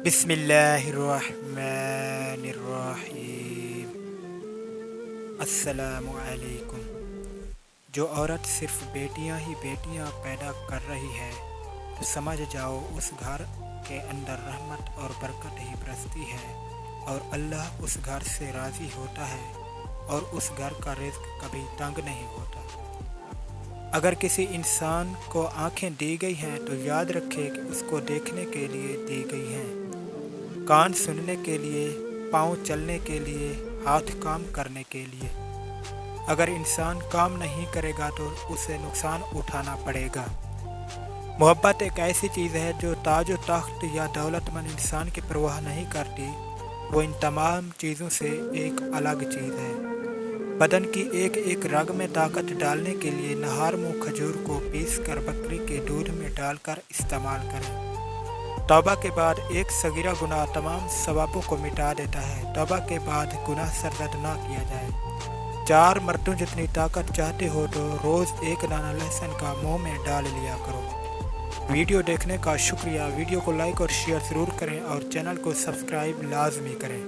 بسم اللہ الرحمن الرحیم۔ السلام علیکم۔ جو عورت صرف بیٹیاں ہی بیٹیاں پیدا کر رہی ہے تو سمجھ جاؤ اس گھر کے اندر رحمت اور برکت ہی برستی ہے اور اللہ اس گھر سے راضی ہوتا ہے اور اس گھر کا رزق کبھی تنگ نہیں ہوتا۔ اگر کسی انسان کو آنکھیں دی گئی ہیں تو یاد رکھے کہ اس کو دیکھنے کے لیے دی گئی ہیں، کان سننے کے لیے، پاؤں چلنے کے لیے، ہاتھ کام کرنے کے لیے۔ اگر انسان کام نہیں کرے گا تو اسے نقصان اٹھانا پڑے گا۔ محبت ایک ایسی چیز ہے جو تاج و تخت یا دولت مند انسان کی پرواہ نہیں کرتی، وہ ان تمام چیزوں سے ایک الگ چیز ہے۔ بدن کی ایک ایک رگ میں طاقت ڈالنے کے لیے نہار منہ کھجور کو پیس کر بکری کے دودھ میں ڈال کر استعمال کریں۔ توبہ کے بعد ایک صغیرہ گناہ تمام ثوابوں کو مٹا دیتا ہے۔ توبہ کے بعد گناہ سرزد نہ کیا جائے۔ 4 مردوں جتنی طاقت چاہتے ہو تو روز ایک دانہ لہسن کا منہ میں ڈال لیا کرو۔ ویڈیو دیکھنے کا شکریہ۔ ویڈیو کو لائک اور شیئر ضرور کریں اور چینل کو سبسکرائب لازمی کریں۔